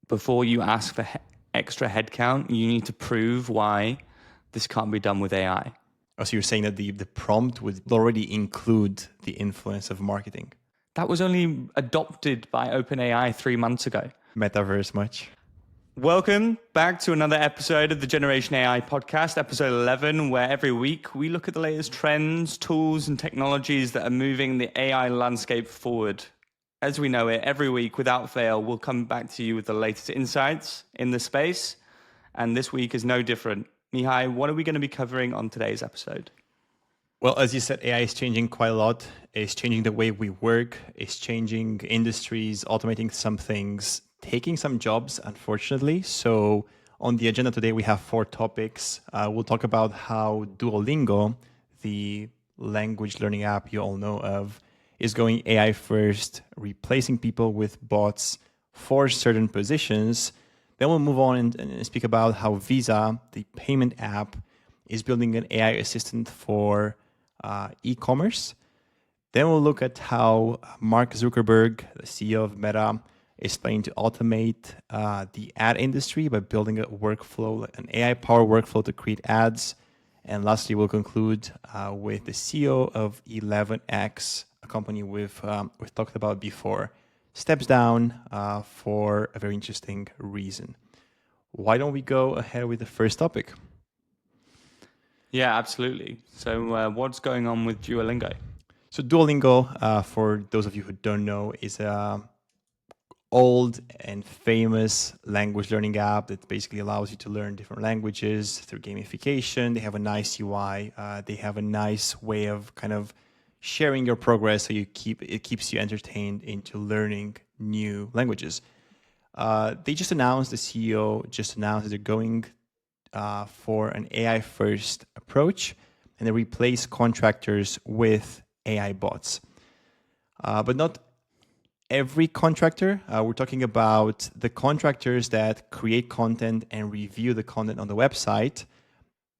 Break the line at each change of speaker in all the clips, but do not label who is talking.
before you ask for extra headcount, you need to prove why this can't be done with AI.
Oh, so you're saying that the prompt would already include the influence of marketing?
That was only adopted by OpenAI 3 months ago.
Metaverse much?
Welcome back to another episode of the Generation AI podcast, episode 11, where every week we look at the latest trends, tools, and technologies that are moving the AI landscape forward. As we know it, every week, without fail, we'll come back to you with the latest insights in the space. And this week is no different. Mihai, what are we going to be covering on today's episode?
Well, as you said, AI is changing quite a lot. It's changing the way we work. It's changing industries, automating some things, taking some jobs, unfortunately. So on the agenda today, we have 4 topics. We'll talk about how Duolingo, the language learning app you all know of, is going AI first, replacing people with bots for certain positions. Then we'll move on and speak about how Visa, the payment app, is building an AI assistant for e-commerce. Then we'll look at how Mark Zuckerberg, the CEO of Meta, is planning to automate the ad industry by building a workflow, an AI-powered workflow to create ads. And lastly, we'll conclude with the CEO of 11x, a company we've talked about before, steps down for a very interesting reason. Why don't we go ahead with the first topic?
Yeah, absolutely. So what's going on with Duolingo?
So Duolingo, for those of you who don't know, is a old and famous language learning app that basically allows you to learn different languages through gamification. They have a nice UI. They have a nice way of kind of sharing your progress, so it keeps you entertained into learning new languages. They just announced, the CEO just announced that they're going for an AI-first approach, and they replace contractors with AI bots. But not every contractor. We're talking about the contractors that create content and review the content on the website.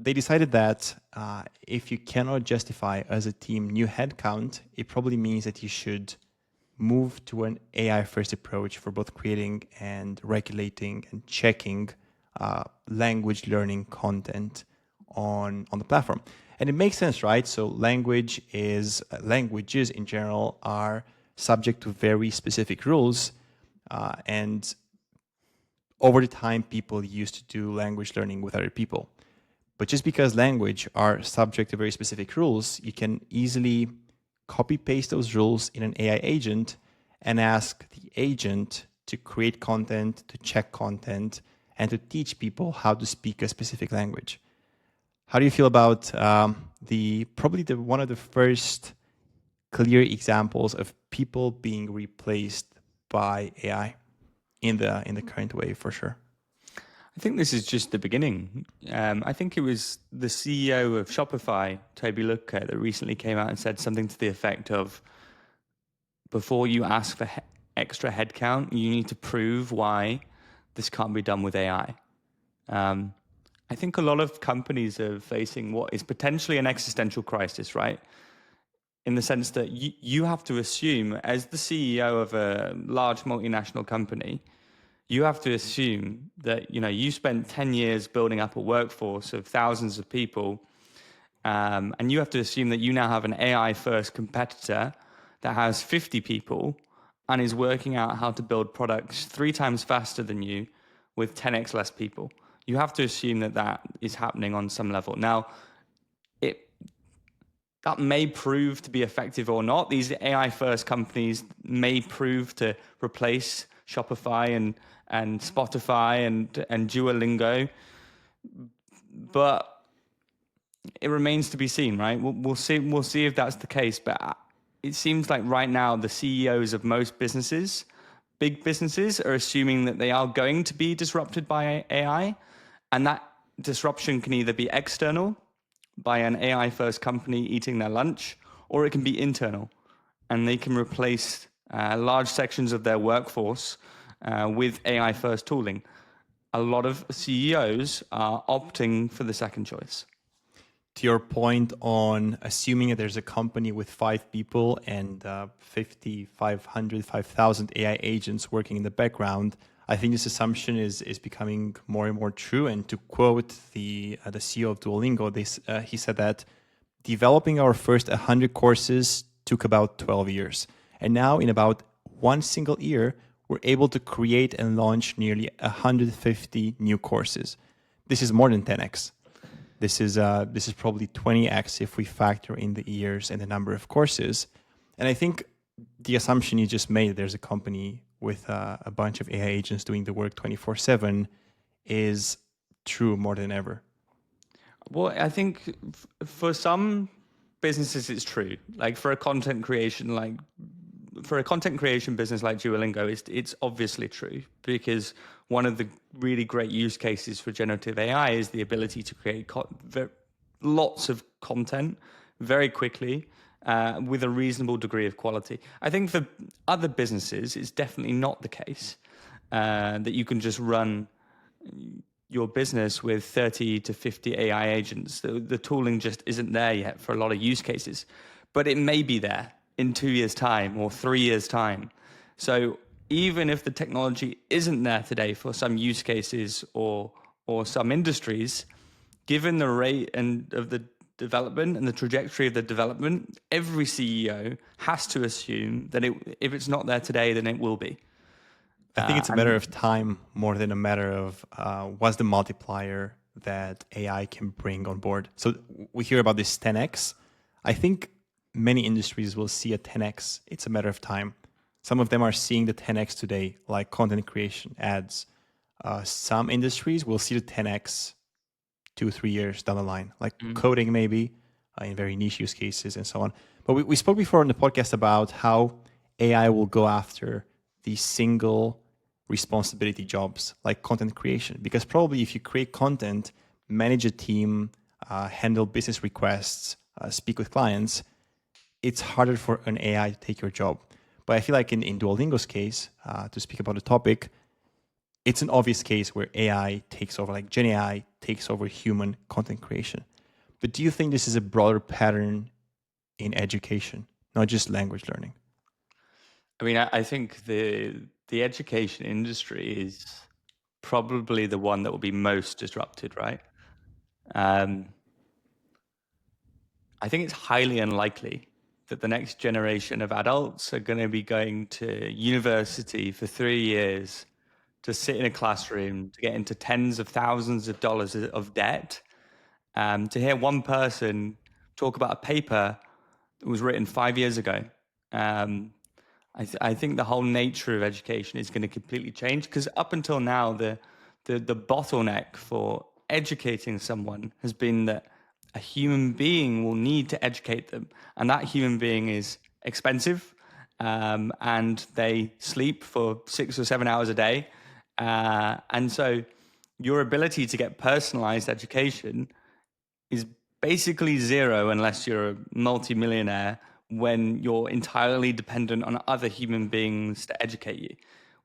They decided that if you cannot justify as a team new headcount, it probably means that you should move to an AI-first approach for both creating and regulating and checking language learning content on the platform. And it makes sense, right? So languages in general are subject to very specific rules. And over the time, people used to do language learning with other people. But just because language are subject to very specific rules, you can easily copy-paste those rules in an AI agent and ask the agent to create content, to check content, and to teach people how to speak a specific language. How do you feel about one of the first clear examples of people being replaced by AI in the current way, for sure?
I think this is just the beginning. I think it was the CEO of Shopify, Toby Lütke, that recently came out and said something to the effect of, before you ask for extra headcount, you need to prove why this can't be done with AI. I think a lot of companies are facing what is potentially an existential crisis, right? In the sense that you have to assume, as the CEO of a large multinational company, you have to assume that you spent 10 years building up a workforce of thousands of people, and you have to assume that you now have an AI-first competitor that has 50 people and is working out how to build products 3 times faster than you with 10x less people. You have to assume that that is happening on some level. Now, that may prove to be effective or not. These AI-first companies may prove to replace Shopify and Spotify and Duolingo, but it remains to be seen, right? We'll see if that's the case. But it seems like right now the CEOs of most businesses, big businesses, are assuming that they are going to be disrupted by AI, and that disruption can either be external, by an AI-first company eating their lunch, or it can be internal, and they can replace large sections of their workforce with AI-first tooling. A lot of CEOs are opting for the second choice.
To your point on assuming that there's a company with 5 people and 50, 500, 5,000 AI agents working in the background, I think this assumption is becoming more and more true. And to quote the CEO of Duolingo, he said that developing our first 100 courses took about 12 years. And now in about one single year, we're able to create and launch nearly 150 new courses. This is more than 10x. This is probably 20x if we factor in the years and the number of courses. And I think the assumption you just made, there's a company with a bunch of AI agents doing the work 24/7, is true more than ever.
Well, I think for some businesses it's true. Like for a content creation, business like Duolingo, it's obviously true, because one of the really great use cases for generative AI is the ability to create lots of content very quickly with a reasonable degree of quality. I think for other businesses, it's definitely not the case that you can just run your business with 30 to 50 AI agents. The tooling just isn't there yet for a lot of use cases, but it may be there in 2 years' time or 3 years' time. So even if the technology isn't there today for some use cases or some industries, given the rate of the development and the trajectory of the development, every CEO has to assume that if it's not there today, then it will be.
I think it's a matter of time more than a matter of what's the multiplier that AI can bring on board. So we hear about this 10x. I think many industries will see a 10x. It's a matter of time. Some of them are seeing the 10x today, like content creation, ads. Some industries will see the 10x 2-3 years down the line, like coding maybe, in very niche use cases and so on. But we spoke before on the podcast about how AI will go after these single responsibility jobs like content creation. Because probably if you create content, manage a team, handle business requests, speak with clients, it's harder for an AI to take your job. But I feel like in Duolingo's case, to speak about the topic, it's an obvious case where AI takes over, like GenAI takes over human content creation. But do you think this is a broader pattern in education, not just language learning?
I mean, I think the education industry is probably the one that will be most disrupted, right? I think it's highly unlikely that the next generation of adults are going to be going to university for 3 years to sit in a classroom, to get into tens of thousands of dollars of debt, to hear one person talk about a paper that was written 5 years ago. I think the whole nature of education is going to completely change, because up until now, the bottleneck for educating someone has been that a human being will need to educate them, and that human being is expensive, and they sleep for 6 or 7 hours a day, and so your ability to get personalized education is basically zero unless you're a multimillionaire, when you're entirely dependent on other human beings to educate you.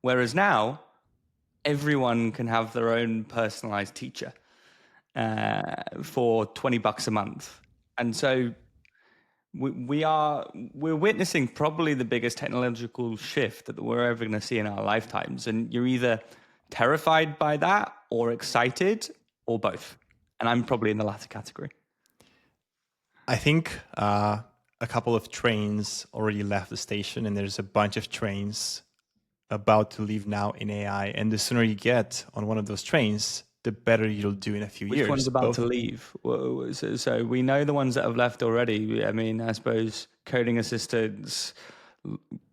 Whereas now, everyone can have their own personalized teacher for $20 a month. And so we're witnessing probably the biggest technological shift that we're ever going to see in our lifetimes. And you're either terrified by that or excited or both. And I'm probably in the latter category.
I think a couple of trains already left the station, and there's a bunch of trains about to leave now in AI. And the sooner you get on one of those trains, the better you'll do in a few years.
Which one's about to leave? So we know the ones that have left already. I mean, I suppose coding assistants,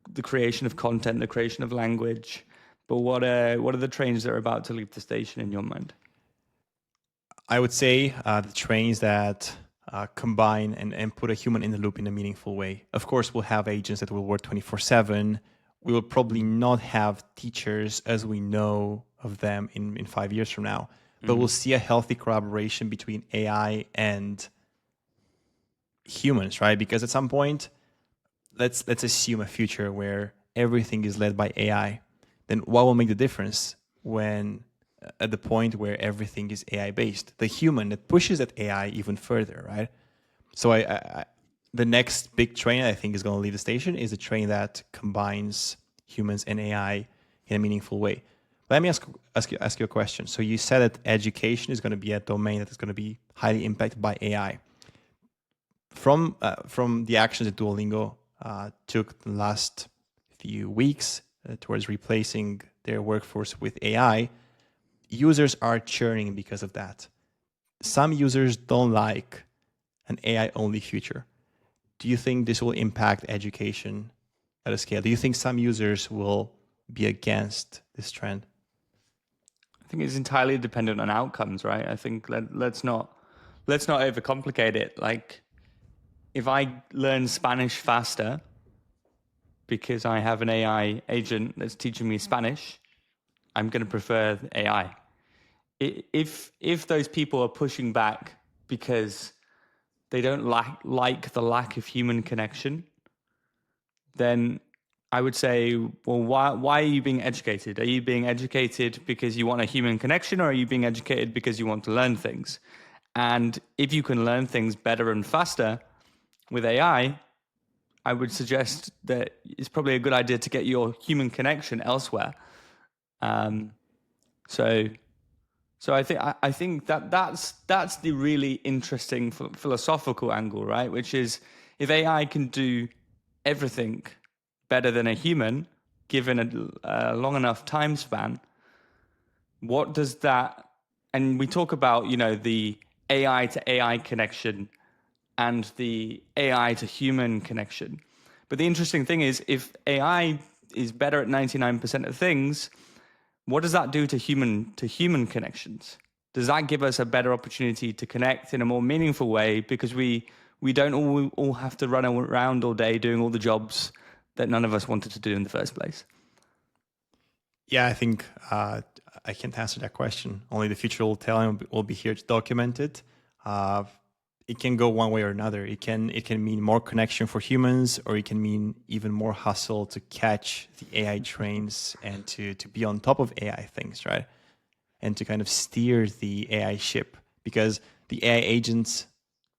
the creation of content, the creation of language. But what are the trains that are about to leave the station in your mind?
I would say the trains that combine and put a human in the loop in a meaningful way. Of course, we'll have agents that will work 24/7. We will probably not have teachers as we know of them in 5 years from now. But we'll see a healthy collaboration between AI and humans, right? Because at some point, let's assume a future where everything is led by AI. Then what will make the difference when at the point where everything is AI based? The human that pushes that AI even further, right? So the next big train I think is going to leave the station is a train that combines humans and AI in a meaningful way. Let me ask you a question. So you said that education is going to be a domain that is going to be highly impacted by AI. From the actions that Duolingo took the last few weeks towards replacing their workforce with AI, users are churning because of that. Some users don't like an AI-only future. Do you think this will impact education at a scale? Do you think some users will be against this trend?
I think it's entirely dependent on outcomes, right? I think let's not overcomplicate it. Like, if I learn Spanish faster because I have an AI agent that's teaching me Spanish, I'm going to prefer AI. If those people are pushing back because they don't like the lack of human connection, then I would say, well, why are you being educated? Are you being educated because you want a human connection, or are you being educated because you want to learn things? And if you can learn things better and faster with AI, I would suggest that it's probably a good idea to get your human connection elsewhere. Um, so, so I think that's the really interesting philosophical angle, right? Which is, if AI can do everything better than a human, given a long enough time span, what does that? And we talk about, the AI to AI connection and the AI to human connection. But the interesting thing is, if AI is better at 99% of things, what does that do to human connections? Does that give us a better opportunity to connect in a more meaningful way, because we don't all have to run around all day doing all the jobs that none of us wanted to do in the first place?
Yeah, I think I can't answer that question. Only the future will tell, and we'll be here to document it. It can go one way or another. It can mean more connection for humans, or it can mean even more hustle to catch the AI trains and to be on top of AI things, right? And to kind of steer the AI ship, because the AI agents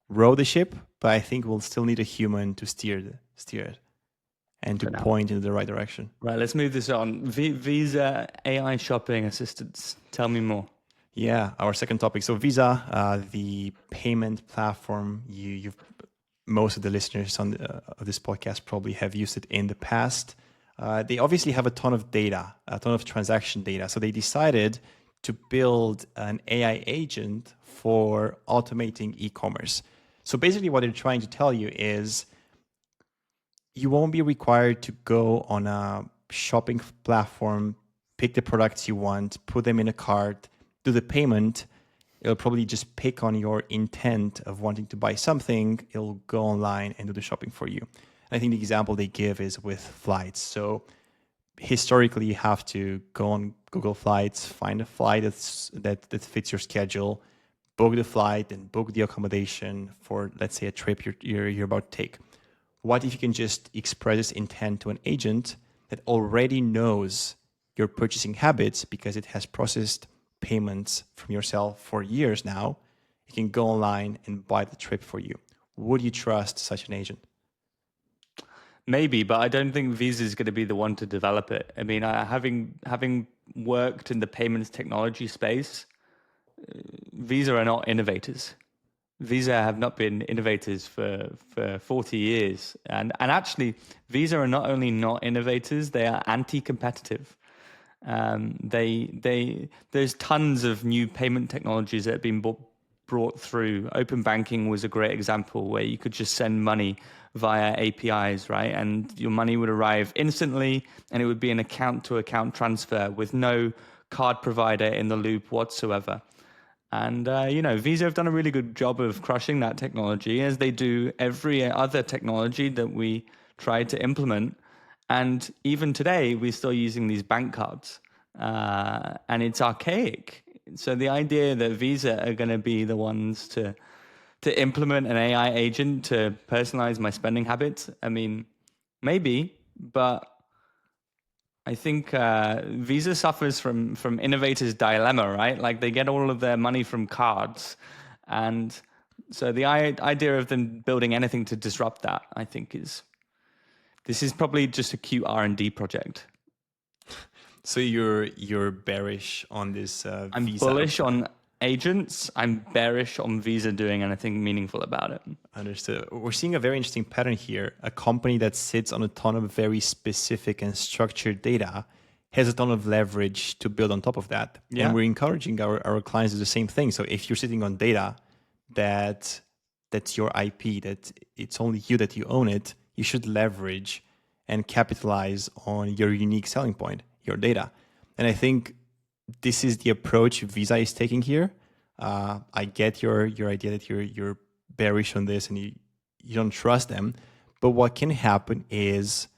row the ship, but I think we'll still need a human to steer it and to point in the right direction.
Right, let's move this on. Visa AI shopping assistants. Tell me more.
Yeah, our second topic. So Visa, the payment platform, most of the listeners of this podcast probably have used it in the past. They obviously have a ton of data, a ton of transaction data. So they decided to build an AI agent for automating e-commerce. So basically what they're trying to tell you is, you won't be required to go on a shopping platform, pick the products you want, put them in a cart, do the payment. It'll probably just pick on your intent of wanting to buy something. It'll go online and do the shopping for you. And I think the example they give is with flights. So historically, you have to go on Google Flights, find a flight that fits your schedule, book the flight, and book the accommodation for, let's say, a trip you're about to take. What if you can just express this intent to an agent that already knows your purchasing habits because it has processed payments from yourself for years now? It can go online and buy the trip for you. Would you trust such an agent?
Maybe, but I don't think Visa is going to be the one to develop it. I mean, having worked in the payments technology space, Visa are not innovators. Visa have not been innovators for 40 years. And actually, Visa are not only not innovators, they are anti-competitive. There's tons of new payment technologies that have been brought through. Open banking was a great example, where you could just send money via APIs, right? And your money would arrive instantly, and it would be an account-to-account transfer with no card provider in the loop whatsoever. And, Visa have done a really good job of crushing that technology, as they do every other technology that we try to implement. And even today, we're still using these bank cards, and it's archaic. So the idea that Visa are going to be the ones to implement an AI agent to personalize my spending habits, I mean, maybe, but I think Visa suffers from innovators' dilemma, right? Like, they get all of their money from cards, and so the idea of them building anything to disrupt that, I think, this is probably just a cute R&D project.
So you're bearish on this
I'm
Visa
bullish
upside.
on agents. I'm bearish on Visa doing anything meaningful about it.
Understood. We're seeing a very interesting pattern here. A company that sits on a ton of very specific and structured data has a ton of leverage to build on top of that.
Yeah.
And we're encouraging our clients to do the same thing. So if you're sitting on data that's your IP, that it's only you that you own it, you should leverage and capitalize on your unique selling point, your data. And I think this is the approach Visa is taking here. I get your idea that you're bearish on this and you don't trust them. But what can happen is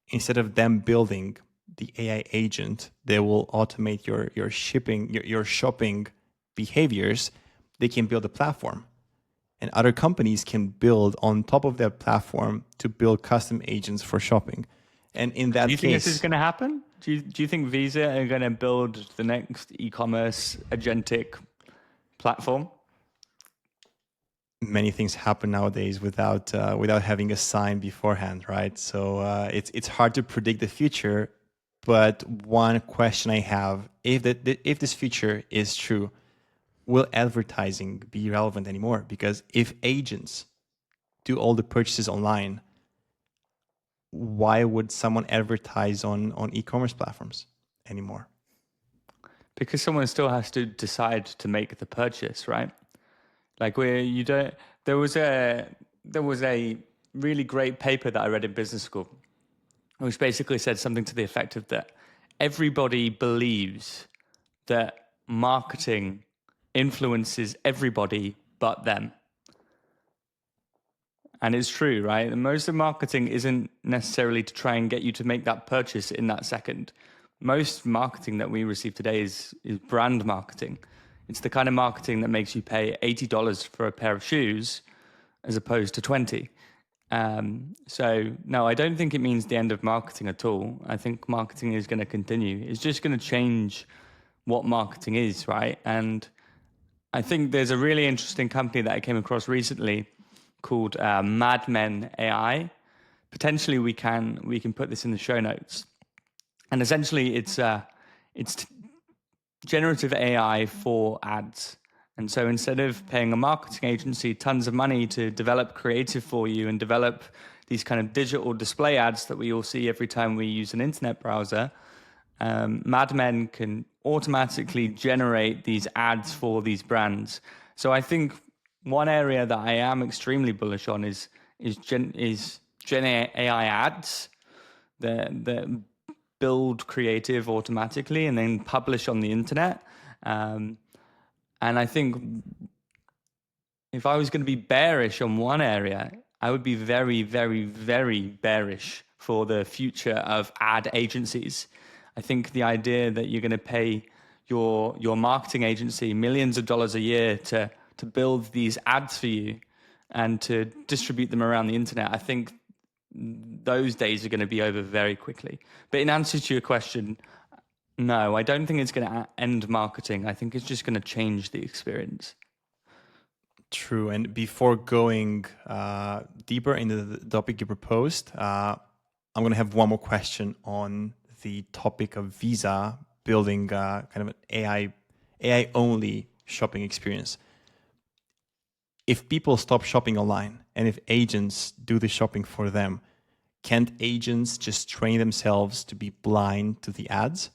instead of them building the AI agent that will automate your shipping, your shopping behaviors, they can build a platform. And other companies can build on top of their platform to build custom agents for shopping. And in that
Do you think this is
case,
going to happen? Do you think Visa are going to build the next e-commerce agentic platform?
many things happen nowadays without having a sign beforehand, right? So it's hard to predict the future. But one question I have: if this future is true, will advertising be relevant anymore? Because if agents do all the purchases online, why would someone advertise on e-commerce platforms anymore?
Because someone still has to decide to make the purchase, right? Like where you don't. There was a really great paper that I read in business school, which basically said something to the effect of that everybody believes that marketing influences everybody but them. And it's true, right? And most of marketing isn't necessarily to try and get you to make that purchase in that second. Most marketing that we receive today is brand marketing. It's the kind of marketing that makes you pay $80 for a pair of shoes as opposed to 20. So no, I don't think it means the end of marketing at all. I think marketing is going to continue. It's just going to change what marketing is, right? And I think there's a really interesting company that I came across recently called Madmen AI. Potentially, we can put this in the show notes. And essentially, it's generative AI for ads. And so instead of paying a marketing agency tons of money to develop creative for you and develop these kind of digital display ads that we all see every time we use an internet browser, Madmen can automatically generate these ads for these brands. So I think one area that I am extremely bullish on is Gen AI ads that build creative automatically and then publish on the internet. And I think if I was going to be bearish on one area, I would be very, very, very bearish for the future of ad agencies. I think the idea that you're going to pay your marketing agency millions of dollars a year to build these ads for you and to distribute them around the internet, I think those days are going to be over very quickly. But in answer to your question, no, I don't think it's going to end marketing. I think it's just going to change the experience.
True. And before going deeper into the topic you proposed, I'm going to have one more question on the topic of Visa building kind of an AI only shopping experience. If people stop shopping online and if agents do the shopping for them, can't agents just train themselves to be blind to the ads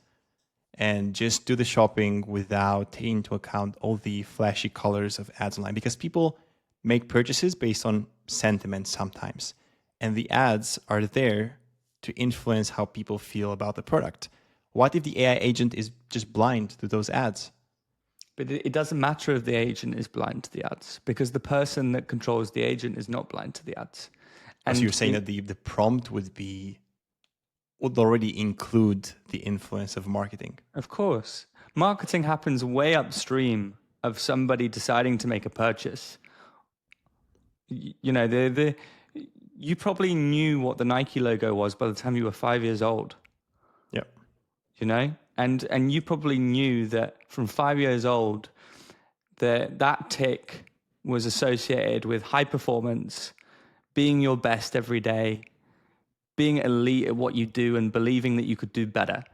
and just do the shopping without taking into account all the flashy colors of ads online? Because people make purchases based on sentiment sometimes, and the ads are there to influence how people feel about the product. What if the AI agent is just blind to those ads?
But it doesn't matter if the agent is blind to the ads because the person that controls the agent is not blind to the ads.
And so you're saying
And
that the prompt would already include the influence of marketing.
of course, marketing happens way upstream of somebody deciding to make a purchase. You know, you probably knew what the Nike logo was by the time you were 5 years old.
Yeah.
You know, and you probably knew that from 5 years old that tick was associated with high performance, being your best every day, being elite at what you do, and believing that you could do better.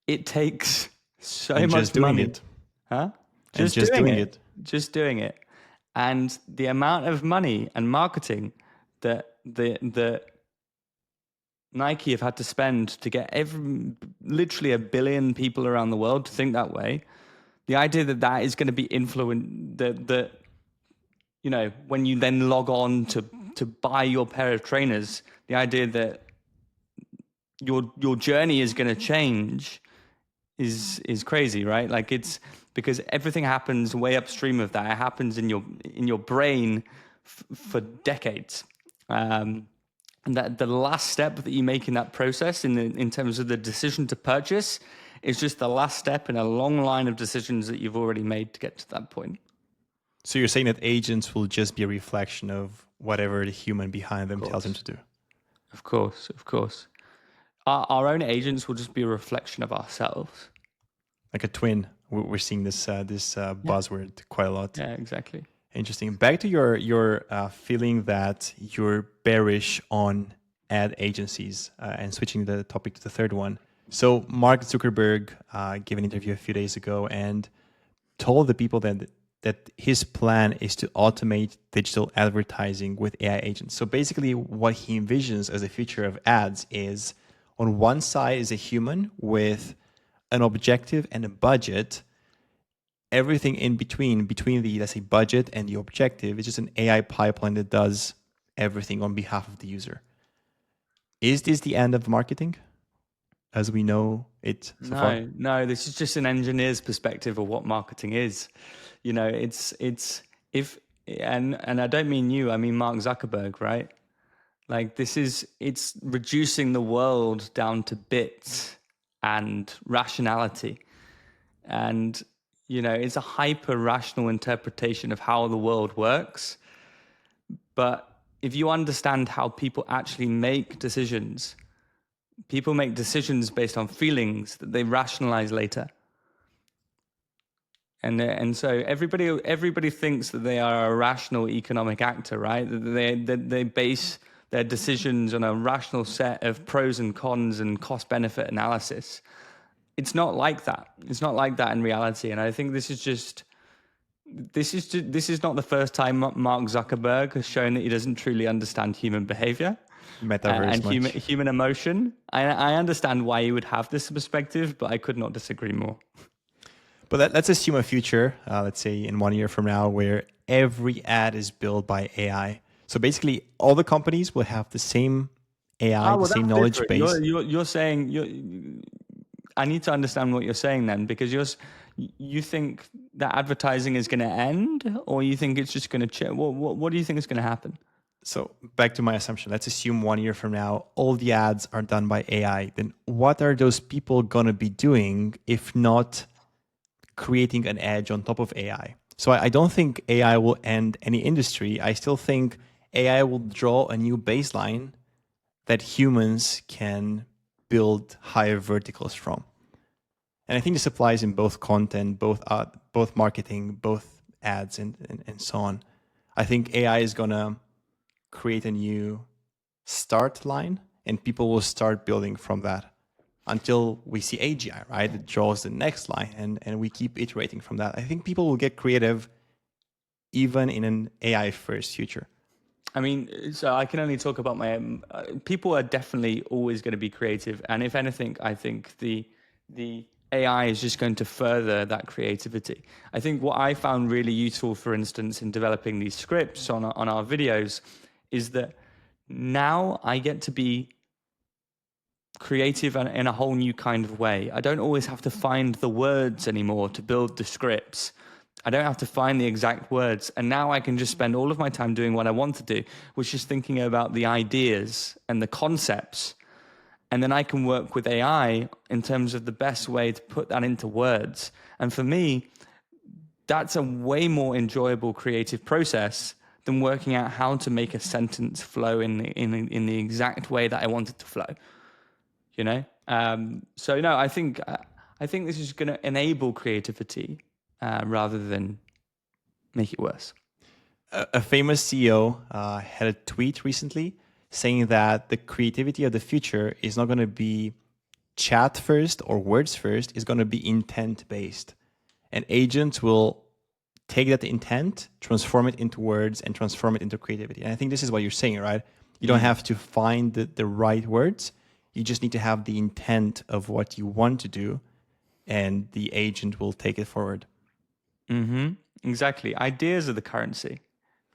it takes so
And
much
just doing
money,
it.
huh?
And
Just
just
doing
doing
it,
it.
just doing it, and the amount of money and marketing that the Nike have had to spend to get literally 1 billion people around the world to think that way. The idea that that is going to be influenced, that when you then log on to buy your pair of trainers, the idea that your journey is going to change is crazy, right? Like, it's because everything happens way upstream of that. It happens in your brain for decades. And that the last step that you make in that process, in terms of the decision to purchase, is just the last step in a long line of decisions that you've already made to get to that point.
So you're saying that agents will just be a reflection of whatever the human behind them
Of
tells them
course,
to do.
of course, of course. Our own agents will just be a reflection of ourselves.
Like a twin. We're seeing this
Yeah,
buzzword quite a lot.
yeah, exactly.
Interesting. Back to your feeling that you're bearish on ad agencies, and switching the topic to the third one. So Mark Zuckerberg gave an interview a few days ago and told the people that his plan is to automate digital advertising with AI agents. So basically, what he envisions as the future of ads is, on one side is a human with an objective and a budget. Everything in between the, let's say, budget and the objective is just an AI pipeline that does everything on behalf of the user. Is this the end of marketing as we know it so far?
No, this is just an engineer's perspective of what marketing is. It's if and I don't mean you, I mean Mark Zuckerberg, right? Like, it's reducing the world down to bits and rationality. And, it's a hyper rational interpretation of how the world works. But if you understand how people actually make decisions, people make decisions based on feelings that they rationalize later. And so everybody thinks that they are a rational economic actor, right? That they base their decisions on a rational set of pros and cons and cost benefit analysis. It's not like that. It's not like that in reality. And I think this is not the first time Mark Zuckerberg has shown that he doesn't truly understand human behavior
Metaverse
and
much.
human emotion. I understand why you would have this perspective, but I could not disagree more.
But let's assume a future, let's say in 1 year from now, where every ad is built by AI. So basically, all the companies will have the same AI,
Oh,
the
well,
same
that's
knowledge
different.
base.
You're saying I need to understand what you're saying then, because you think that advertising is going to end, or you think it's just going to change. What do you think is going to happen?
So back to my assumption. Let's assume 1 year from now, all the ads are done by AI. Then what are those people going to be doing if not creating an edge on top of AI? So I don't think AI will end any industry. I still think AI will draw a new baseline that humans can build higher verticals from. And I think this applies in both content, both marketing, both ads, and so on. I think AI is going to create a new start line, and people will start building from that until we see AGI, right? It draws the next line, and we keep iterating from that. I think people will get creative even in an AI first future.
I mean, so I can only talk about my people are definitely always going to be creative, and if anything, I think the AI is just going to further that creativity. I think what I found really useful, for instance, in developing these scripts on our videos, is that now I get to be creative in a whole new kind of way. I don't always have to find the words anymore to build the scripts. I don't have to find the exact words. And now I can just spend all of my time doing what I want to do, which is thinking about the ideas and the concepts. And then I can work with AI in terms of the best way to put that into words. And for me, that's a way more enjoyable creative process than working out how to make a sentence flow in the exact way that I want it to flow. So no, I think this is going to enable creativity rather than make it worse.
A famous CEO had a tweet recently saying that the creativity of the future is not going to be chat first or words first is going to be intent based. And agents will take that intent, transform it into words, and transform it into creativity. And I think this is what you're saying, right? You don't have to find the right words. You just need to have the intent of what you want to do, and the agent will take it forward.
Exactly. Ideas are the currency.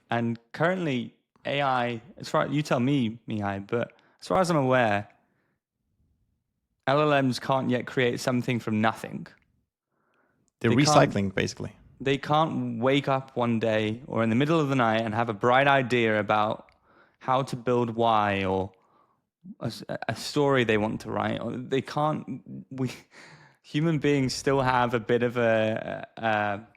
And currently, AI, as far you tell me, Mihai, but as far as I'm aware, LLMs can't yet create something from nothing.
They're
They can't
recycling, basically.
they can't wake up one day or in the middle of the night and have a bright idea about how to build Y or a story they want to write. Or they can't. We human beings still have a bit of a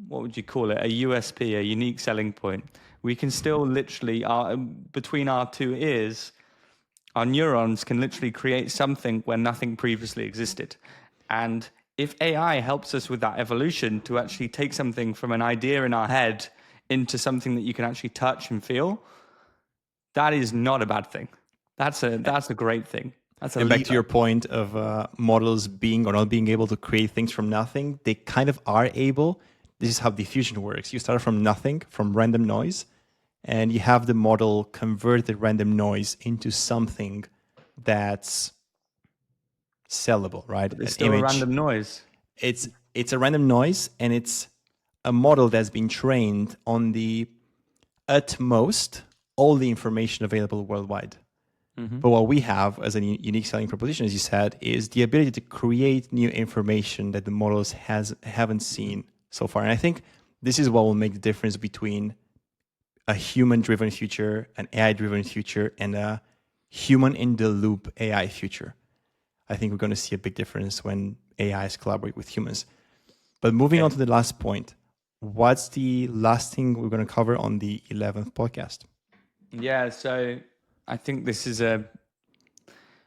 what would you call it? A USP, a unique selling point. We can still literally, between our two ears, our neurons can literally create something where nothing previously existed. And if AI helps us with that evolution to actually take something from an idea in our head into something that you can actually touch and feel, that is not a bad thing. That's a great thing. That's a
And back to
lever.
your point of models being or not being able to create things from nothing, they kind of are able. This is how diffusion works. You start from nothing, from random noise, and you have the model convert the random noise into something that's sellable, right?
But there's
An
still a
image.
random noise.
It's a random noise, and it's a model that's been trained on the utmost all the information available worldwide. But what we have as a unique selling proposition, as you said, is the ability to create new information that the models haven't seen so far. And I think this is what will make the difference between a human-driven future, an AI-driven future, and a human-in-the-loop AI future. I think we're going to see a big difference when AIs collaborate with humans. But moving on to the last point, what's the last thing we're going to cover on the 11th podcast?
Yeah, so I think this is a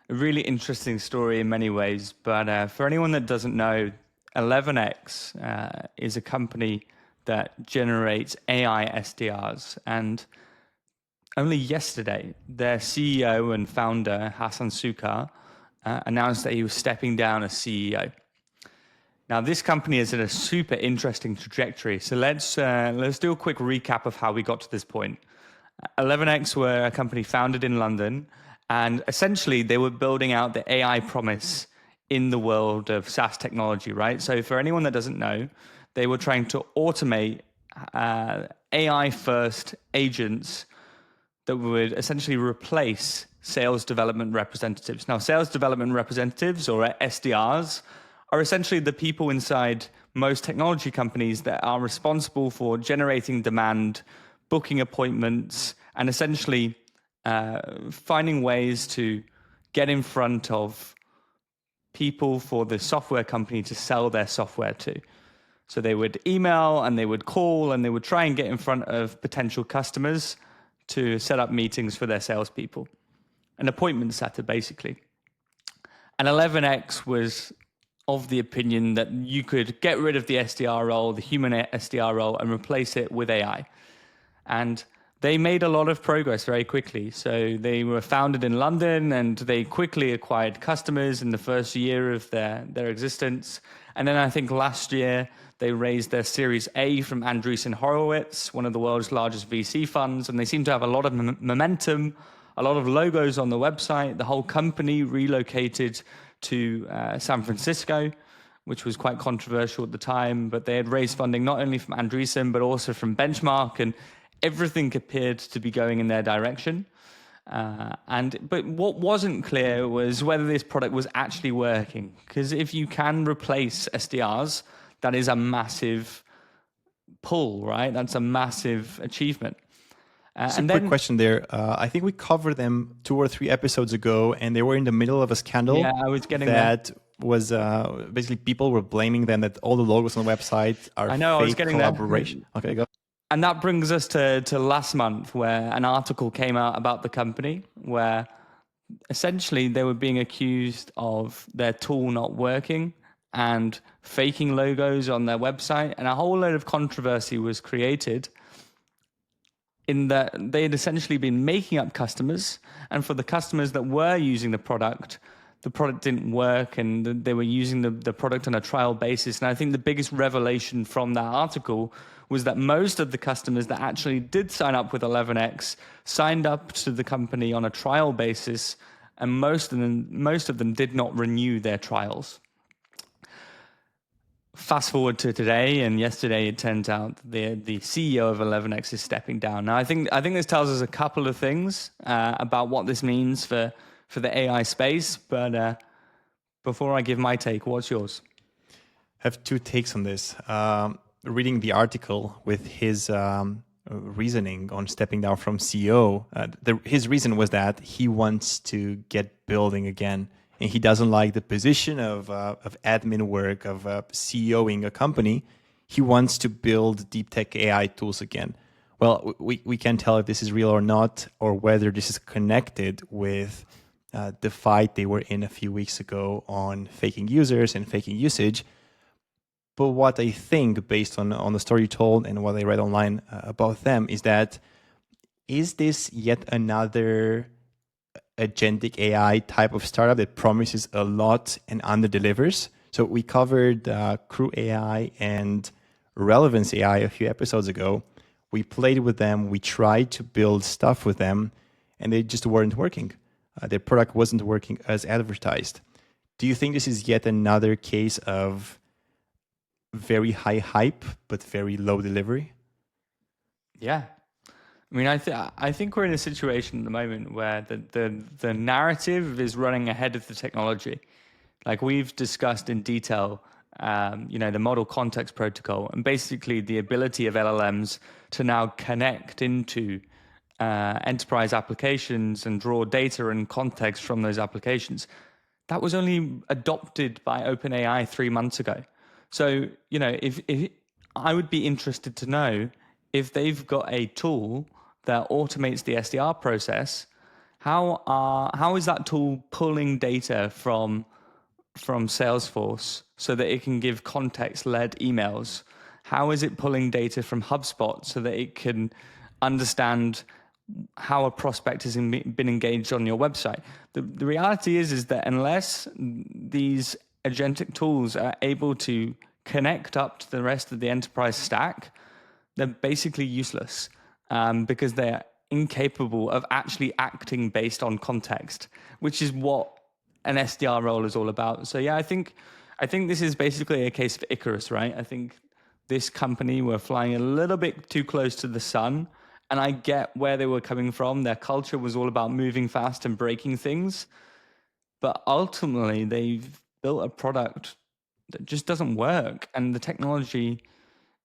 really interesting story in many ways. But for anyone that doesn't know, 11x is a company that generates AI SDRs. And only yesterday, their CEO and founder, Hassan Sukar, announced that he was stepping down as CEO. Now, this company is in a super interesting trajectory. So let's do a quick recap of how we got to this point. 11x were a company founded in London, and essentially they were building out the AI promise in the world of SaaS technology, right? So for anyone that doesn't know, they were trying to automate AI-first agents that would essentially replace sales development representatives. Now, sales development representatives, or SDRs, are essentially the people inside most technology companies that are responsible for generating demand, booking appointments, and essentially finding ways to get in front of people for the software company to sell their software to. So they would email and they would call and they would try and get in front of potential customers to set up meetings for their salespeople. An appointment setter, basically. And 11x was of the opinion that you could get rid of the SDR role, the human SDR role, and replace it with AI. And they made a lot of progress very quickly. So they were founded in London and they quickly acquired customers in the first year of their existence. And then I think last year they raised their Series A from Andreessen Horowitz, one of the world's largest VC funds. And they seem to have a lot of momentum, a lot of logos on the website. The whole company relocated to San Francisco, which was quite controversial at the time. But they had raised funding not only from Andreessen, but also from Benchmark. And everything appeared to be going in their direction. But what wasn't clear was whether this product was actually working. Because if you can replace SDRs, that is a massive pull, right? That's a massive achievement.
Just a quick question there. I think we covered them 2 or 3 episodes ago, and they were in the middle of a scandal.
Yeah, I was getting
that. Was basically people were blaming them that all the logos on the website are fake collaboration. Okay, go.
And that brings us to last month, where an article came out about the company where essentially they were being accused of their tool not working and faking logos on their website. And a whole load of controversy was created in that they had essentially been making up customers. And for the customers that were using the product, the product didn't work and they were using the product on a trial basis. And I think the biggest revelation from that article was that most of the customers that actually did sign up with 11x signed up to the company on a trial basis, and most of them did not renew their trials. Fast forward to today, and yesterday it turns out the CEO of 11x is stepping down. Now, I think this tells us a couple of things about what this means for the AI space. But before I give my take, what's yours?
I have two takes on this. Reading the article with his reasoning on stepping down from CEO, his reason was that he wants to get building again. And he doesn't like the position of admin work, of CEOing a company. He wants to build deep tech AI tools again. Well, we can't tell if this is real or not, or whether this is connected with the fight they were in a few weeks ago on faking users and faking usage. But what I think, based on the story you told and what I read online about them, is this yet another agentic AI type of startup that promises a lot and underdelivers? So we covered Crew AI and Relevance AI a few episodes ago. We played with them, we tried to build stuff with them, and they just weren't working. Their product wasn't working as advertised. Do you think this is yet another case of very high hype but very low delivery?
Yeah. I mean, I think we're in a situation at the moment where the narrative is running ahead of the technology. Like we've discussed in detail, the model context protocol, and basically the ability of LLMs to now connect into enterprise applications and draw data and context from those applications. That was only adopted by OpenAI 3 months ago. So, if I would be interested to know if they've got a tool that automates the SDR process, how is that tool pulling data from Salesforce so that it can give context-led emails? How is it pulling data from HubSpot so that it can understand how a prospect has been engaged on your website? The reality is that unless these agentic tools are able to connect up to the rest of the enterprise stack, they're basically useless because they're incapable of actually acting based on context, which is what an SDR role is all about. So yeah, I think this is basically a case of Icarus, right? I think this company were flying a little bit too close to the sun, and I get where they were coming from. Their culture was all about moving fast and breaking things, but ultimately they've built a product that just doesn't work, and the technology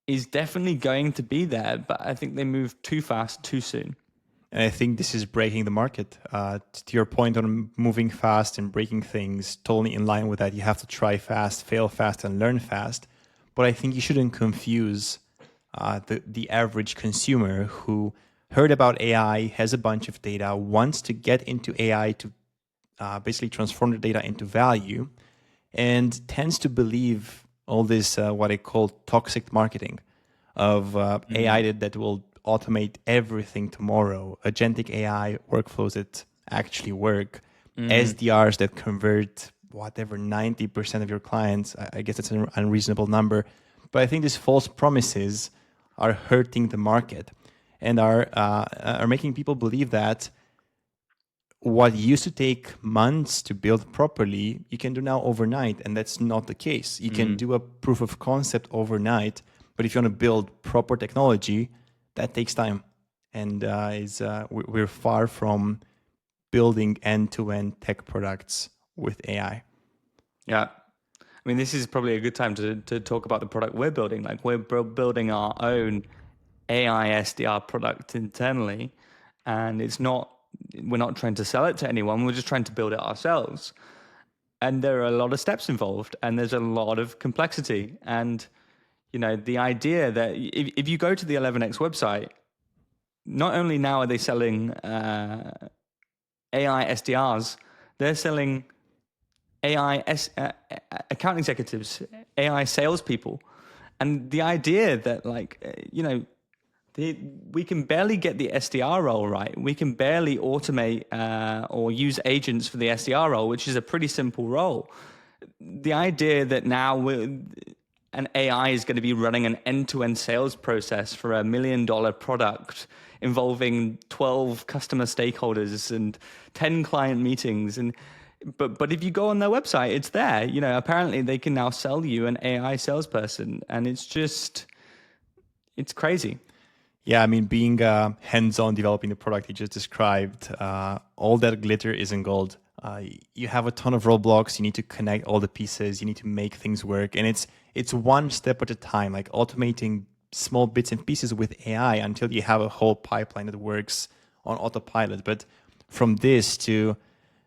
is definitely going to be there, but I think they moved too fast, too soon.
And I think this is breaking the market. To your point on moving fast and breaking things, totally in line with that. You have to try fast, fail fast, and learn fast. But I think you shouldn't confuse the average consumer who heard about AI, has a bunch of data, wants to get into AI to basically transform the data into value, and tends to believe all this, what I call toxic marketing of AI that will automate everything tomorrow, agentic AI workflows that actually work, SDRs that convert whatever 90% of your clients. I guess that's an unreasonable number. But I think these false promises are hurting the market and are making people believe that what used to take months to build properly, you can do now overnight. And that's not the case. You can do a proof of concept overnight, but if you want to build proper technology, that takes time. And we're far from building end-to-end tech products with AI.
Yeah. I mean, this is probably a good time to talk about the product we're building. Like we're building our own AI SDR product internally, and we're not trying to sell it to anyone. We're just trying to build it ourselves. And there are a lot of steps involved, and there's a lot of complexity. And, the idea that if you go to the 11x website, not only now are they selling AI SDRs, they're selling AI account executives, AI salespeople. And the idea that We can barely get the SDR role right. We can barely automate or use agents for the SDR role, which is a pretty simple role. The idea that now an AI is going to be running an end-to-end sales process for $1 million product involving 12 customer stakeholders and 10 client meetings. But if you go on their website, it's there. You know, apparently they can now sell you an AI salesperson, and it's crazy.
Yeah, I mean, being hands-on developing the product you just described, all that glitter isn't gold. You have a ton of roadblocks. You need to connect all the pieces. You need to make things work, and it's one step at a time, like automating small bits and pieces with AI until you have a whole pipeline that works on autopilot. But from this to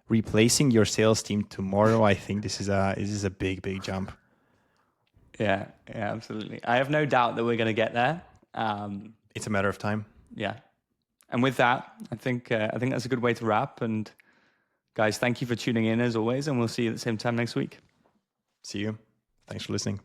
replacing your sales team tomorrow, I think this is a big jump.
Yeah, absolutely. I have no doubt that we're going to get there.
It's a matter of time.
Yeah. And with that, I think that's a good way to wrap. And guys, thank you for tuning in as always, and we'll see you at the same time next week.
See you. Thanks for listening.